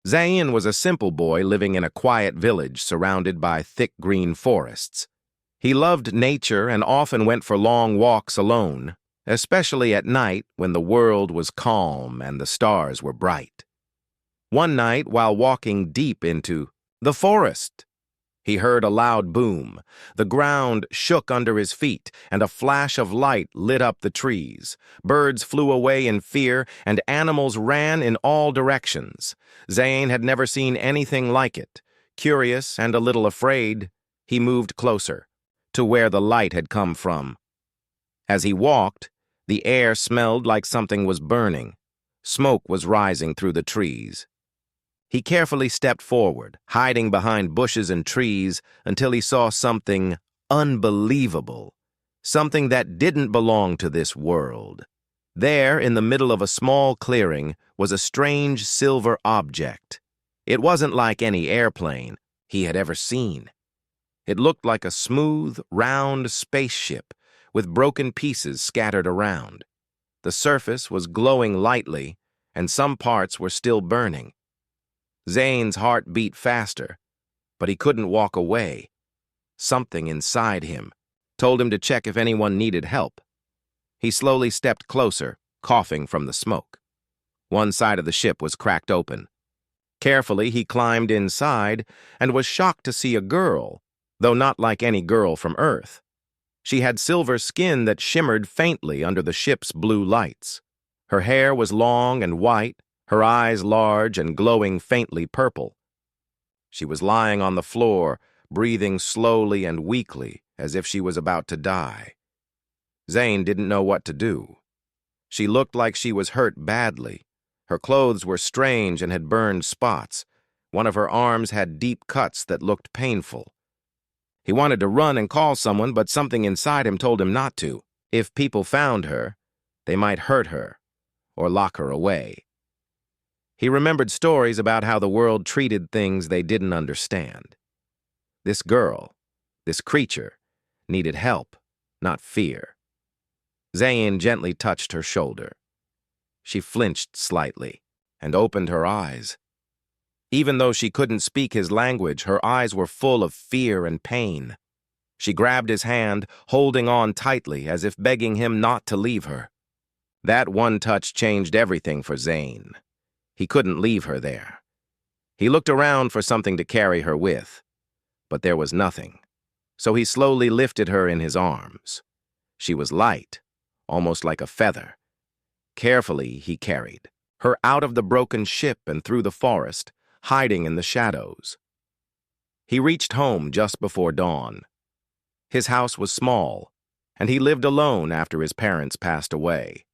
Zayn was a simple boy living in a quiet village surrounded by thick green forests. He loved nature and often went for long walks alone, especially at night when the world was calm and the stars were bright. One night, while walking deep into the forest, he heard a loud boom. The ground shook under his feet, and a flash of light lit up the trees. Birds flew away in fear, and animals ran in all directions. Zayn had never seen anything like it. Curious and a little afraid, he moved closer, to where the light had come from. As he walked, the air smelled like something was burning. Smoke was rising through the trees. He carefully stepped forward, hiding behind bushes and trees until he saw something unbelievable, something that didn't belong to this world. There, in the middle of a small clearing, was a strange silver object. It wasn't like any airplane he had ever seen. It looked like a smooth, round spaceship with broken pieces scattered around. The surface was glowing lightly, and some parts were still burning. Zayn's heart beat faster, but he couldn't walk away. Something inside him told him to check if anyone needed help. He slowly stepped closer, coughing from the smoke. One side of the ship was cracked open. Carefully, he climbed inside and was shocked to see a girl, though not like any girl from Earth. She had silver skin that shimmered faintly under the ship's blue lights. Her hair was long and white, her eyes large and glowing faintly purple. She was lying on the floor, breathing slowly and weakly, as if she was about to die. Zayn didn't know what to do. She looked like she was hurt badly. Her clothes were strange and had burned spots. One of her arms had deep cuts that looked painful. He wanted to run and call someone, but something inside him told him not to. If people found her, they might hurt her or lock her away. He remembered stories about how the world treated things they didn't understand. This girl, this creature, needed help, not fear. Zayn gently touched her shoulder. She flinched slightly and opened her eyes. Even though she couldn't speak his language, her eyes were full of fear and pain. She grabbed his hand, holding on tightly as if begging him not to leave her. That one touch changed everything for Zayn. He couldn't leave her there. He looked around for something to carry her with, but there was nothing, so he slowly lifted her in his arms. She was light, almost like a feather. Carefully, he carried her out of the broken ship and through the forest, hiding in the shadows. He reached home just before dawn. His house was small, and he lived alone after his parents passed away.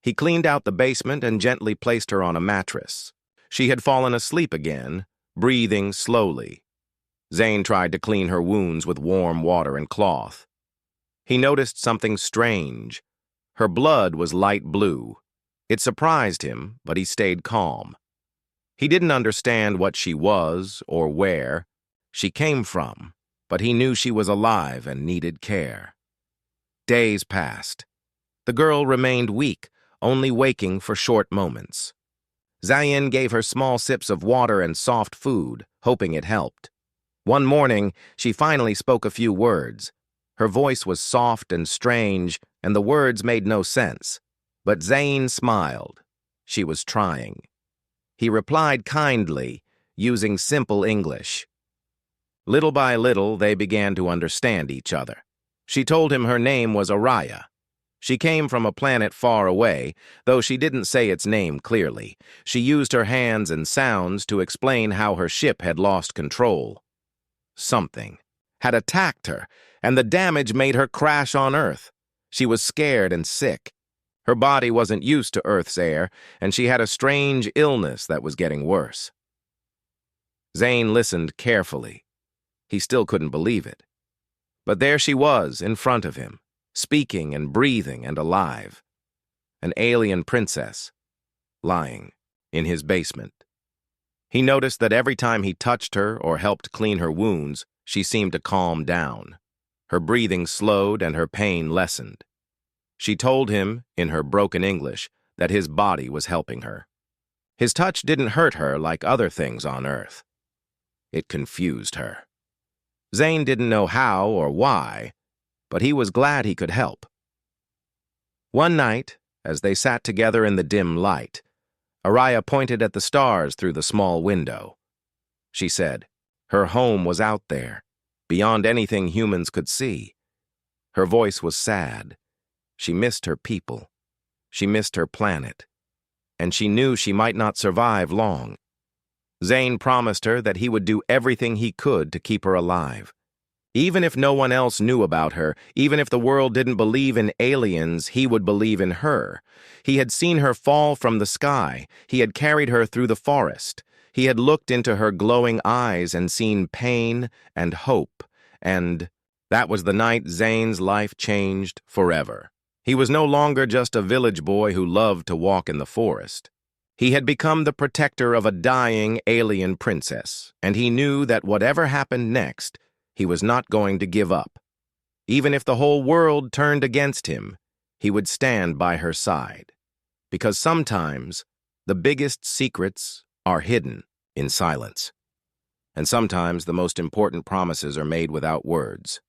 He cleaned out the basement and gently placed her on a mattress. She had fallen asleep again, breathing slowly. Zayn tried to clean her wounds with warm water and cloth. He noticed something strange. Her blood was light blue. It surprised him, but he stayed calm. He didn't understand what she was or where she came from, but he knew she was alive and needed care. Days passed. The girl remained weak, only waking for short moments. Zayn gave her small sips of water and soft food, hoping it helped. One morning, she finally spoke a few words. Her voice was soft and strange, and the words made no sense. But Zayn smiled. She was trying. He replied kindly, using simple English. Little by little, they began to understand each other. She told him her name was Araya. She came from a planet far away, though she didn't say its name clearly. She used her hands and sounds to explain how her ship had lost control. Something had attacked her, and the damage made her crash on Earth. She was scared and sick. Her body wasn't used to Earth's air, and she had a strange illness that was getting worse. Zayn listened carefully. He still couldn't believe it. But there she was in front of him, speaking and breathing and alive. An alien princess, lying in his basement. He noticed that every time he touched her or helped clean her wounds, she seemed to calm down. Her breathing slowed and her pain lessened. She told him, in her broken English, that his body was helping her. His touch didn't hurt her like other things on Earth. It confused her. Zane didn't know how or why, but he was glad he could help. One night, as they sat together in the dim light, Araya pointed at the stars through the small window. She said her home was out there, beyond anything humans could see. Her voice was sad. She missed her people. She missed her planet. And she knew she might not survive long. Zane promised her that he would do everything he could to keep her alive. Even if no one else knew about her, even if the world didn't believe in aliens, he would believe in her. He had seen her fall from the sky. He had carried her through the forest. He had looked into her glowing eyes and seen pain and hope. And that was the night Zane's life changed forever. He was no longer just a village boy who loved to walk in the forest. He had become the protector of a dying alien princess, and he knew that whatever happened next, he was not going to give up. Even if the whole world turned against him, he would stand by her side. Because sometimes, the biggest secrets are hidden in silence. And sometimes the most important promises are made without words.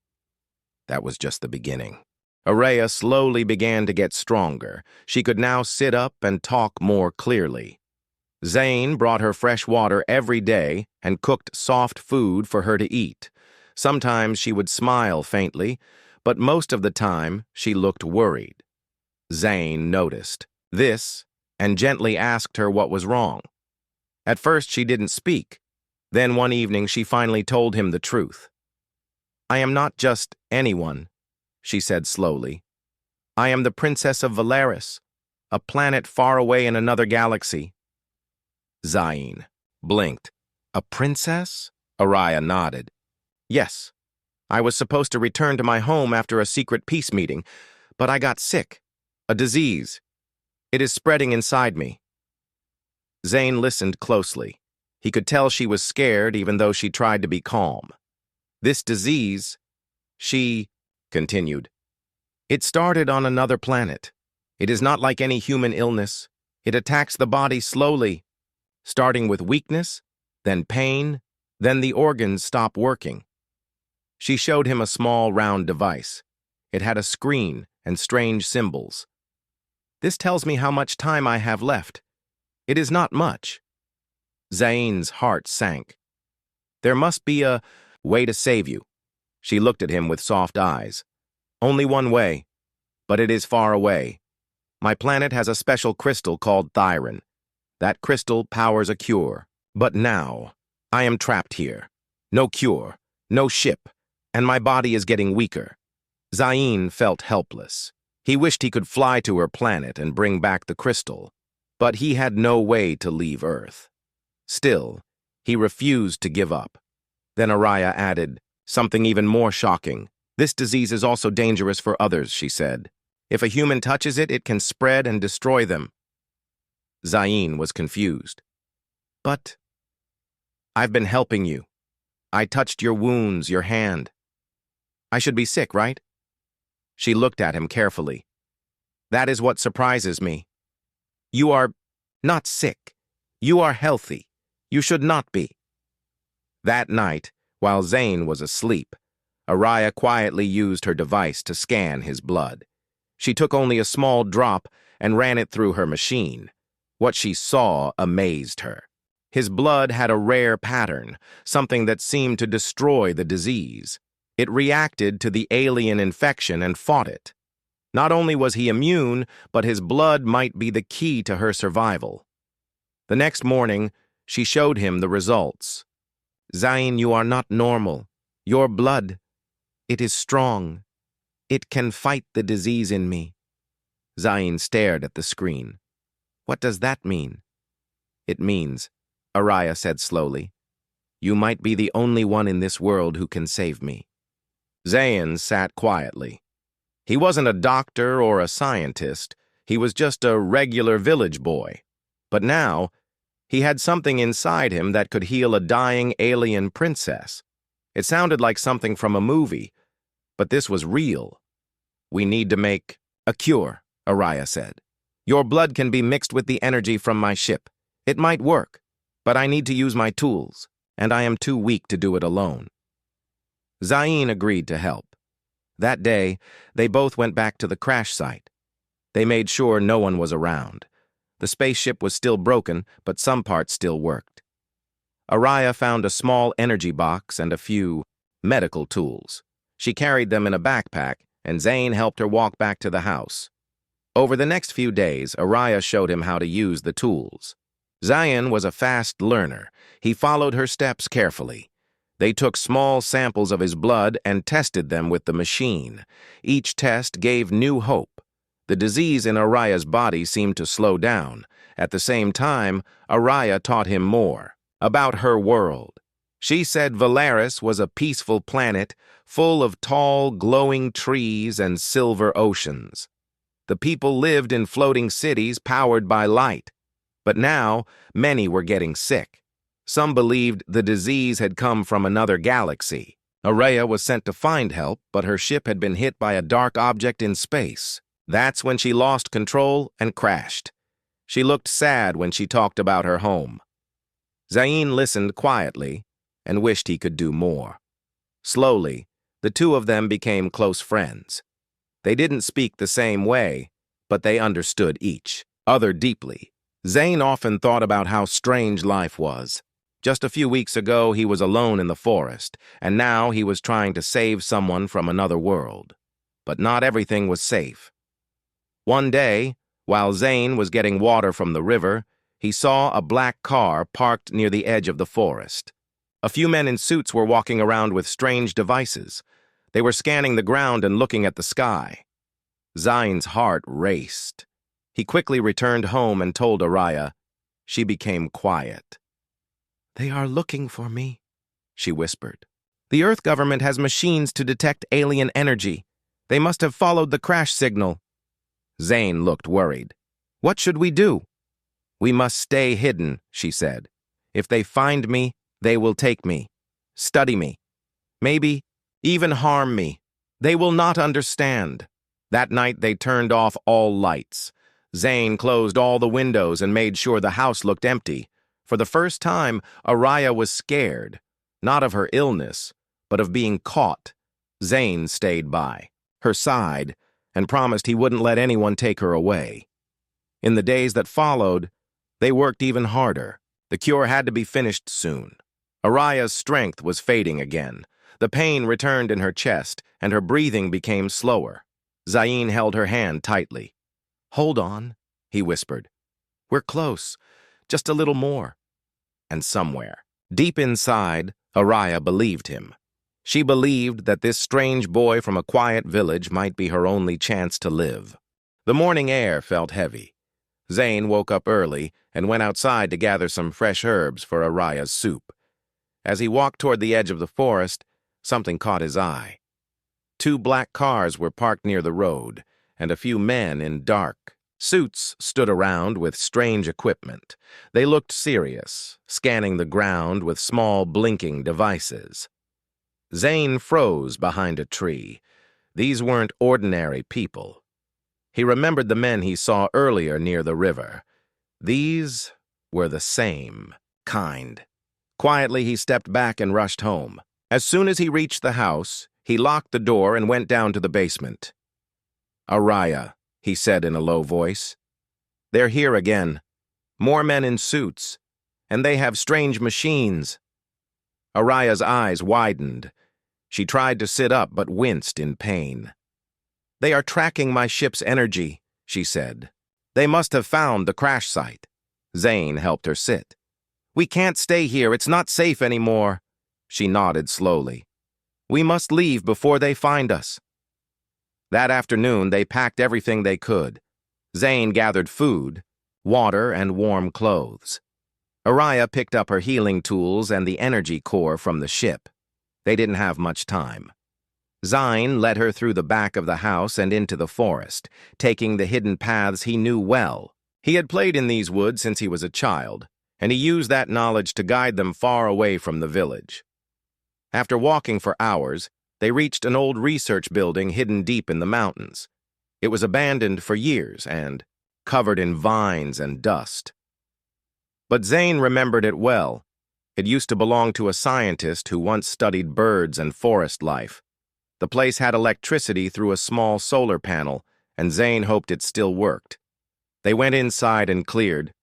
That was just the beginning. Araya slowly began to get stronger. She could now sit up and talk more clearly. Zane brought her fresh water every day and cooked soft food for her to eat. Sometimes she would smile faintly, but most of the time she looked worried. Zane noticed this and gently asked her what was wrong. At first she didn't speak. Then one evening she finally told him the truth. "I am not just anyone," she said slowly. "I am the Princess of Valeris, a planet far away in another galaxy." Zane blinked. "A princess?" Araya nodded. "Yes. I was supposed to return to my home after a secret peace meeting, but I got sick. A disease. It is spreading inside me." Zane listened closely. He could tell she was scared even though she tried to be calm. "This disease," she continued, "it started on another planet. It is not like any human illness. It attacks the body slowly, starting with weakness, then pain, then the organs stop working." She showed him a small round device. It had a screen and strange symbols. "This tells me how much time I have left. It is not much." Zane's heart sank. "There must be a way to save you." She looked at him with soft eyes. "Only one way, but it is far away. My planet has a special crystal called Thyron. That crystal powers a cure. But now, I am trapped here. No cure, no ship, and my body is getting weaker." Zane felt helpless. He wished he could fly to her planet and bring back the crystal, but he had no way to leave Earth. Still, he refused to give up. Then Araya added, "Something even more shocking. This disease is also dangerous for others," she said. "If a human touches it, it can spread and destroy them." Zane was confused. "But I've been helping you. I touched your wounds, your hand. I should be sick, right?" She looked at him carefully. "That is what surprises me. You are not sick. You are healthy. You should not be." That night, while Zane was asleep, Araya quietly used her device to scan his blood. She took only a small drop and ran it through her machine. What she saw amazed her. His blood had a rare pattern, something that seemed to destroy the disease. It reacted to the alien infection and fought it. Not only was he immune, but his blood might be the key to her survival. The next morning, she showed him the results. "Zane, you are not normal. Your blood, it is strong. It can fight the disease in me." Zane stared at the screen. "What does that mean?" "It means," Araya said slowly, "you might be the only one in this world who can save me." Zane sat quietly. He wasn't a doctor or a scientist. He was just a regular village boy. But now, he had something inside him that could heal a dying alien princess. It sounded like something from a movie, but this was real. "We need to make a cure," Araya said. "Your blood can be mixed with the energy from my ship. It might work, but I need to use my tools, and I am too weak to do it alone. Zayn agreed to help. That day, they both went back to the crash site. They made sure no one was around. The spaceship was still broken, but some parts still worked. Araya found a small energy box and a few medical tools. She carried them in a backpack, and Zayn helped her walk back to the house. Over the next few days, Araya showed him how to use the tools. Zayn was a fast learner. He followed her steps carefully. They took small samples of his blood and tested them with the machine. Each test gave new hope. The disease in Araya's body seemed to slow down. At the same time, Araya taught him more about her world. She said Valaris was a peaceful planet full of tall, glowing trees and silver oceans. The people lived in floating cities powered by light. But now, many were getting sick. Some believed the disease had come from another galaxy. Araya was sent to find help, but her ship had been hit by a dark object in space. That's when she lost control and crashed. She looked sad when she talked about her home. Zayn listened quietly and wished he could do more. Slowly, the two of them became close friends. They didn't speak the same way, but they understood each other deeply. Zayn often thought about how strange life was. Just a few weeks ago, he was alone in the forest, and now he was trying to save someone from another world. But not everything was safe. One day, while Zayn was getting water from the river, he saw a black car parked near the edge of the forest. A few men in suits were walking around with strange devices. They were scanning the ground and looking at the sky. Zayn's heart raced. He quickly returned home and told Araya. She became quiet. "They are looking for me," she whispered. "The Earth government has machines to detect alien energy. They must have followed the crash signal." Zayn looked worried. "What should we do?" "We must stay hidden," she said. "If they find me, they will take me, study me, maybe even harm me. They will not understand." That night they turned off all lights. Zayn closed all the windows and made sure the house looked empty. For the first time, Araya was scared, not of her illness, but of being caught. Zayn stayed by her side and promised he wouldn't let anyone take her away. In the days that followed, they worked even harder. The cure had to be finished soon. Araya's strength was fading again. The pain returned in her chest, and her breathing became slower. Zayn held her hand tightly. "Hold on," he whispered. "We're close. Just a little more." And somewhere, deep inside, Araya believed him. She believed that this strange boy from a quiet village might be her only chance to live. The morning air felt heavy. Zayn woke up early and went outside to gather some fresh herbs for Araya's soup. As he walked toward the edge of the forest, something caught his eye. Two black cars were parked near the road, and a few men in dark suits stood around with strange equipment. They looked serious, scanning the ground with small blinking devices. Zayn froze behind a tree. These weren't ordinary people. He remembered the men he saw earlier near the river. These were the same kind. Quietly, he stepped back and rushed home. As soon as he reached the house, he locked the door and went down to the basement. "Araya," he said in a low voice. "They're here again. More men in suits, and they have strange machines." Araya's eyes widened. She tried to sit up but winced in pain. "They are tracking my ship's energy," she said. "They must have found the crash site." Zayn helped her sit. "We can't stay here. It's not safe anymore." She nodded slowly. "We must leave before they find us." That afternoon, they packed everything they could. Zayn gathered food, water, and warm clothes. Araya picked up her healing tools and the energy core from the ship. They didn't have much time. Zayn led her through the back of the house and into the forest, taking the hidden paths he knew well. He had played in these woods since he was a child, and he used that knowledge to guide them far away from the village. After walking for hours, they reached an old research building hidden deep in the mountains. It was abandoned for years and covered in vines and dust. But Zane remembered it well. It used to belong to a scientist who once studied birds and forest life. The place had electricity through a small solar panel, and Zane hoped it still worked. They went inside and cleared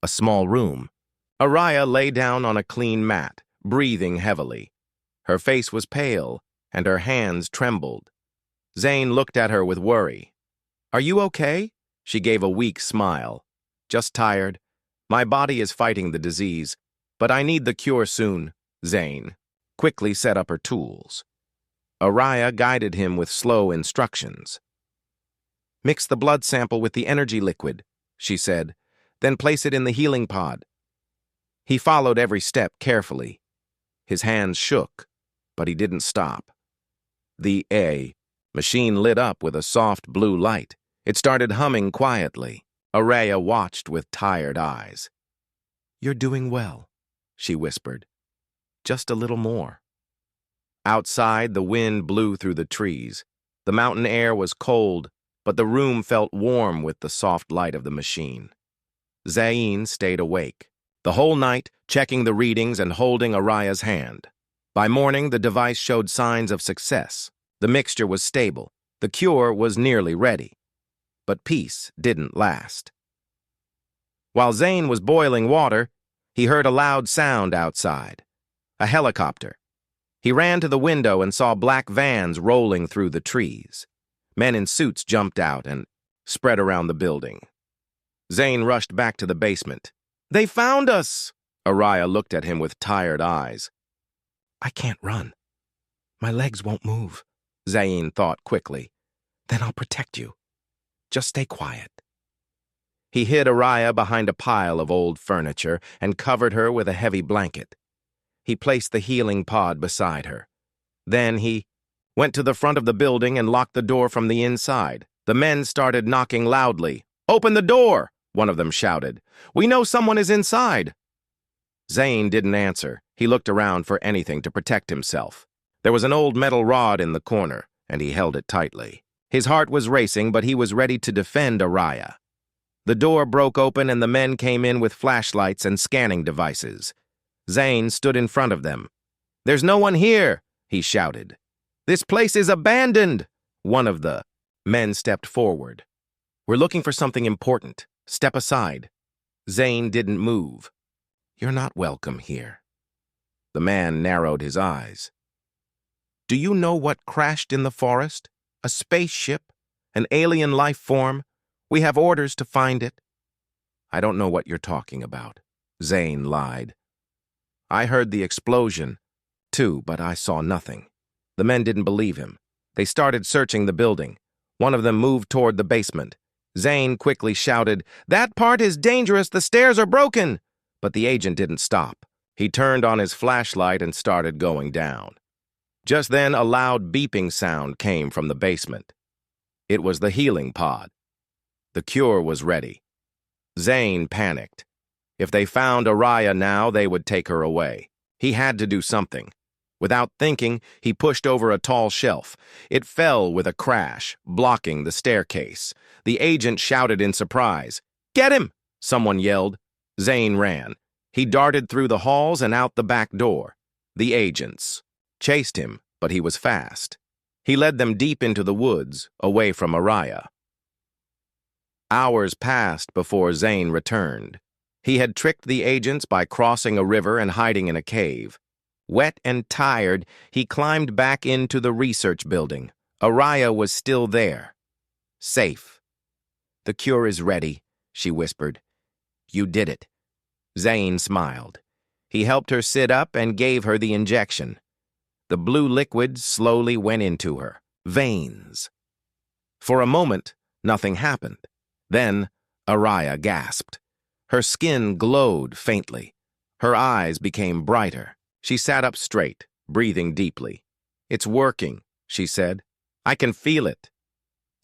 a small room. Araya lay down on a clean mat, breathing heavily. Her face was pale, and her hands trembled. Zane looked at her with worry. "Are you okay?" She gave a weak smile. "Just tired. My body is fighting the disease, but I need the cure soon." Zane quickly set up her tools. Araya guided him with slow instructions. "Mix the blood sample with the energy liquid," she said, "then place it in the healing pod." He followed every step carefully. His hands shook, but he didn't stop. The machine lit up with a soft blue light. It started humming quietly. Araya watched with tired eyes. "You're doing well," she whispered. "Just a little more." Outside, the wind blew through the trees. The mountain air was cold, but the room felt warm with the soft light of the machine. Zane stayed awake the whole night, checking the readings and holding Araya's hand. By morning, the device showed signs of success. The mixture was stable. The cure was nearly ready. But peace didn't last. While Zane was boiling water, he heard a loud sound outside. A helicopter. He ran to the window and saw black vans rolling through the trees. Men in suits jumped out and spread around the building. Zane rushed back to the basement. "They found us!" Araya looked at him with tired eyes. "I can't run. My legs won't move," Zane thought quickly. "Then I'll protect you. Just stay quiet." He hid Araya behind a pile of old furniture and covered her with a heavy blanket. He placed the healing pod beside her. Then he went to the front of the building and locked the door from the inside. The men started knocking loudly. "Open the door!" one of them shouted. "We know someone is inside." Zane didn't answer. He looked around for anything to protect himself. There was an old metal rod in the corner, and he held it tightly. His heart was racing, but he was ready to defend Araya. The door broke open and the men came in with flashlights and scanning devices. Zane stood in front of them. "There's no one here," he shouted. "This place is abandoned." One of the men stepped forward. "We're looking for something important. Step aside." Zane didn't move. "You're not welcome here." The man narrowed his eyes. "Do you know what crashed in the forest? A spaceship? An alien life form? We have orders to find it." "I don't know what you're talking about," Zane lied. "I heard the explosion, too, but I saw nothing." The men didn't believe him. They started searching the building. One of them moved toward the basement. Zane quickly shouted, "That part is dangerous, the stairs are broken!" But the agent didn't stop. He turned on his flashlight and started going down. Just then, a loud beeping sound came from the basement. It was the healing pod. The cure was ready. Zane panicked. If they found Araya now, they would take her away. He had to do something. Without thinking, he pushed over a tall shelf. It fell with a crash, blocking the staircase. The agent shouted in surprise. "Get him!" someone yelled. Zane ran. He darted through the halls and out the back door. The agents chased him, but he was fast. He led them deep into the woods, away from Araya. Hours passed before Zane returned. He had tricked the agents by crossing a river and hiding in a cave. Wet and tired, he climbed back into the research building. Araya was still there. Safe. "The cure is ready," she whispered. "You did it." Zane smiled. He helped her sit up and gave her the injection. The blue liquid slowly went into her veins. For a moment, nothing happened. Then, Araya gasped. Her skin glowed faintly. Her eyes became brighter. She sat up straight, breathing deeply. "It's working," she said. "I can feel it."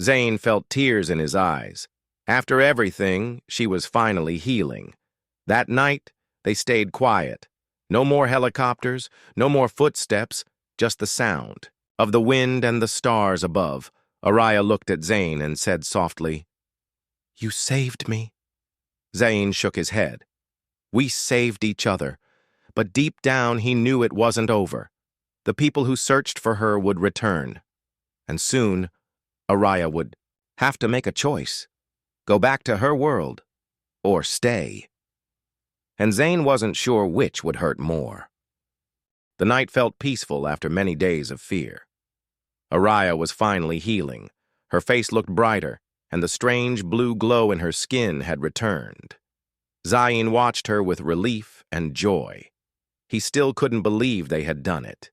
Zane felt tears in his eyes. After everything, she was finally healing. That night, they stayed quiet. No more helicopters, no more footsteps, just the sound of the wind and the stars above. Araya looked at Zane and said softly, "You saved me." Zane shook his head. We saved each other, but deep down he knew it wasn't over. The people who searched for her would return, and soon Araya would have to make a choice. Go back to her world, or stay. And Zane wasn't sure which would hurt more. The night felt peaceful after many days of fear. Araya was finally healing. Her face looked brighter, and the strange blue glow in her skin had returned. Zayn watched her with relief and joy. He still couldn't believe they had done it.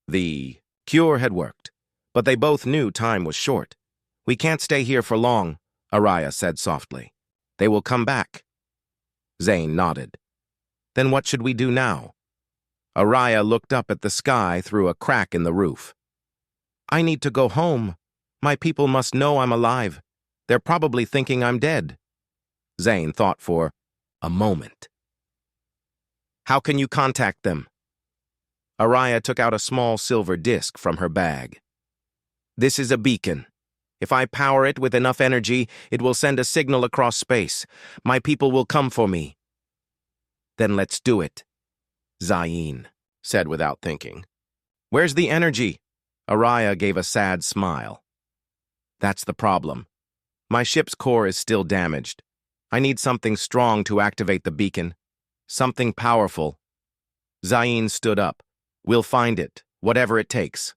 The cure had worked, but they both knew time was short. We can't stay here for long, Araya said softly. They will come back. Zane nodded. Then what should we do now? Araya looked up at the sky through a crack in the roof. I need to go home. My people must know I'm alive. They're probably thinking I'm dead. Zane thought for a moment. How can you contact them? Araya took out a small silver disc from her bag. This is a beacon. If I power it with enough energy, it will send a signal across space. My people will come for me. Then let's do it, Zayn said without thinking. Where's the energy? Araya gave a sad smile. That's the problem. My ship's core is still damaged. I need something strong to activate the beacon. Something powerful. Zayn stood up. We'll find it, whatever it takes.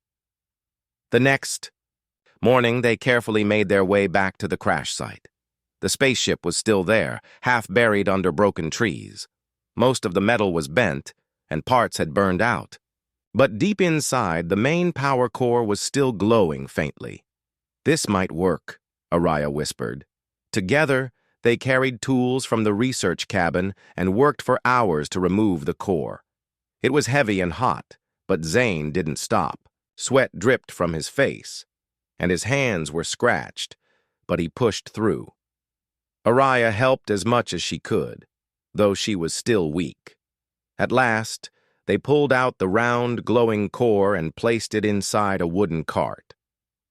The next morning, they carefully made their way back to the crash site. The spaceship was still there, half buried under broken trees. Most of the metal was bent, and parts had burned out. But deep inside, the main power core was still glowing faintly. This might work, Araya whispered. Together, they carried tools from the research cabin and worked for hours to remove the core. It was heavy and hot, but Zane didn't stop. Sweat dripped from his face, and his hands were scratched, but he pushed through. Araya helped as much as she could, though she was still weak. At last, they pulled out the round, glowing core and placed it inside a wooden cart.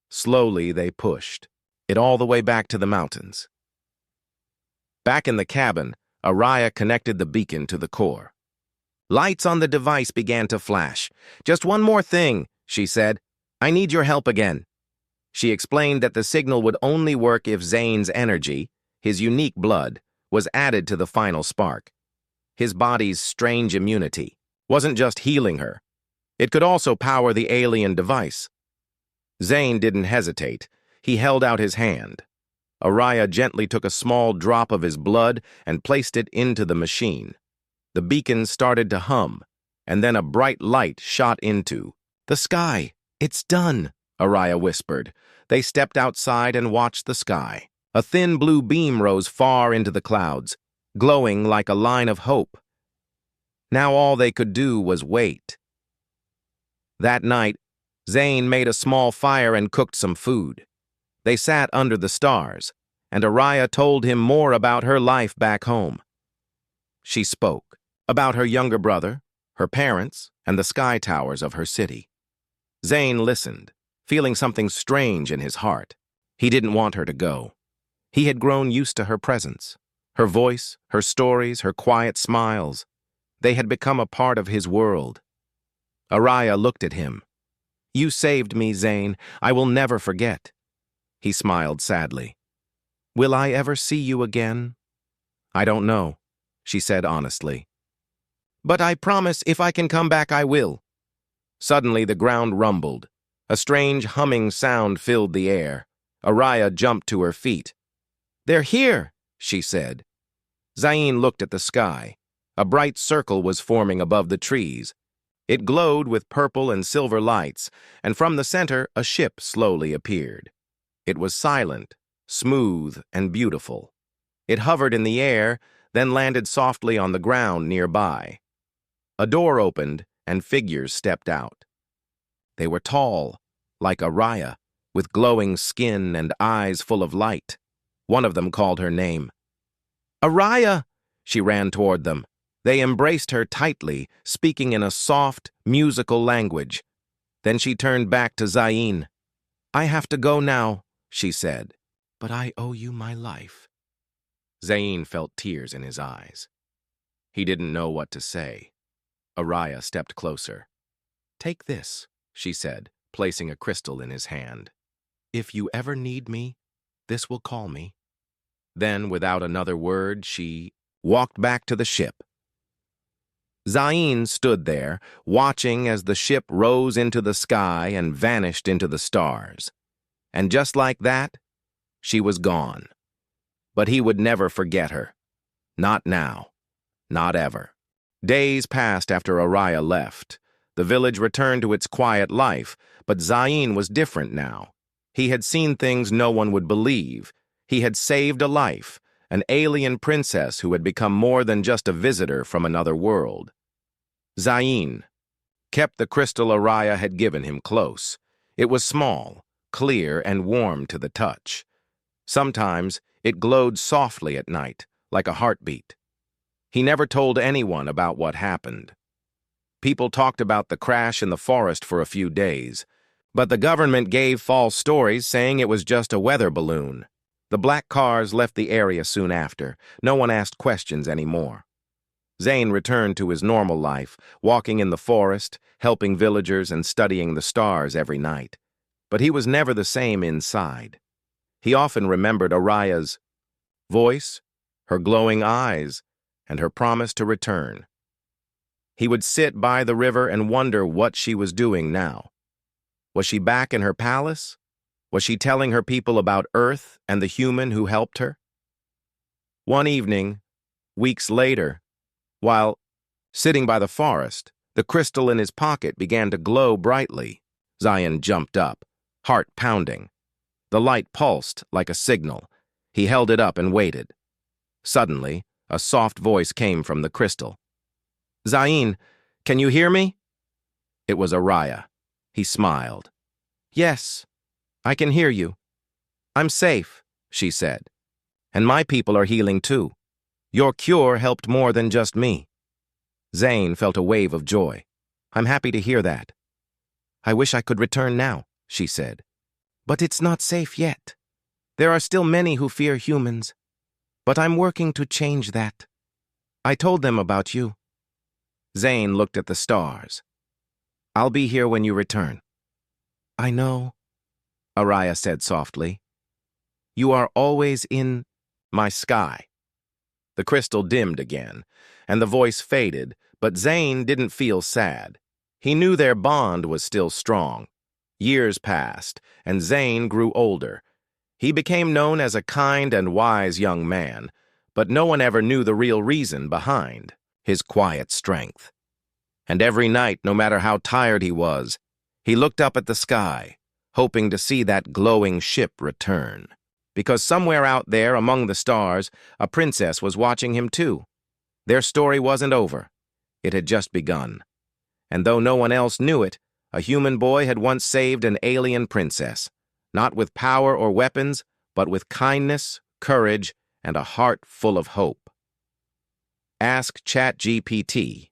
Slowly, they pushed it all the way back to the mountains. Back in the cabin, Araya connected the beacon to the core. Lights on the device began to flash. Just one more thing, she said. I need your help again. She explained that the signal would only work if Zane's energy, his unique blood, was added to the final spark. His body's strange immunity wasn't just healing her. It could also power the alien device. Zane didn't hesitate. He held out his hand. Araya gently took a small drop of his blood and placed it into the machine. The beacon started to hum, and then a bright light shot into the sky. It's done, Araya whispered. They stepped outside and watched the sky. A thin blue beam rose far into the clouds, glowing like a line of hope. Now all they could do was wait. That night, Zane made a small fire and cooked some food. They sat under the stars, and Araya told him more about her life back home. She spoke about her younger brother, her parents, and the sky towers of her city. Zane listened, feeling something strange in his heart. He didn't want her to go. He had grown used to her presence, her voice, her stories, her quiet smiles. They had become a part of his world. Araya looked at him. You saved me, Zane. I will never forget. He smiled sadly. Will I ever see you again? I don't know, she said honestly. But I promise if I can come back, I will. Suddenly the ground rumbled. A strange humming sound filled the air. Araya jumped to her feet. They're here, she said. Zayn looked at the sky. A bright circle was forming above the trees. It glowed with purple and silver lights, and from the center a ship slowly appeared. It was silent, smooth, and beautiful. It hovered in the air, then landed softly on the ground nearby. A door opened, and figures stepped out. They were tall, like Araya, with glowing skin and eyes full of light. One of them called her name. Araya! She ran toward them. They embraced her tightly, speaking in a soft, musical language. Then she turned back to Zayn. I have to go now, she said, but I owe you my life. Zayn felt tears in his eyes. He didn't know what to say. Araya stepped closer. "Take this," she said, placing a crystal in his hand. "If you ever need me, this will call me." Then, without another word, she walked back to the ship. Zayn stood there, watching as the ship rose into the sky and vanished into the stars. And just like that, she was gone. But he would never forget her. Not now. Not ever. Days passed after Araya left. The village returned to its quiet life, but Zayn was different now. He had seen things no one would believe. He had saved a life, an alien princess who had become more than just a visitor from another world. Zayn kept the crystal Araya had given him close. It was small, clear, and warm to the touch. Sometimes it glowed softly at night, like a heartbeat. He never told anyone about what happened. People talked about the crash in the forest for a few days, but the government gave false stories saying it was just a weather balloon. The black cars left the area soon after. No one asked questions anymore. Zayn returned to his normal life, walking in the forest, helping villagers, and studying the stars every night. But he was never the same inside. He often remembered Araya's voice, her glowing eyes, and her promise to return. He would sit by the river and wonder what she was doing now. Was she back in her palace? Was she telling her people about Earth and the human who helped her? One evening, weeks later, while sitting by the forest, the crystal in his pocket began to glow brightly. Zayn jumped up, heart pounding. The light pulsed like a signal. He held it up and waited. Suddenly, a soft voice came from the crystal. "Zayn, can you hear me?" It was Araya. He smiled. "Yes, I can hear you. I'm safe," she said. "And my people are healing too. Your cure helped more than just me." Zayn felt a wave of joy. "I'm happy to hear that." "I wish I could return now," she said. "But it's not safe yet. There are still many who fear humans. But I'm working to change that. I told them about you." Zayn looked at the stars. "I'll be here when you return." "I know," Araya said softly. "You are always in my sky." The crystal dimmed again, and the voice faded, but Zayn didn't feel sad. He knew their bond was still strong. Years passed, and Zayn grew older. He became known as a kind and wise young man, but no one ever knew the real reason behind his quiet strength. And every night, no matter how tired he was, he looked up at the sky, hoping to see that glowing ship return. Because somewhere out there among the stars, a princess was watching him too. Their story wasn't over. It had just begun. And though no one else knew it, a human boy had once saved an alien princess, not with power or weapons, but with kindness, courage, and a heart full of hope. Ask ChatGPT.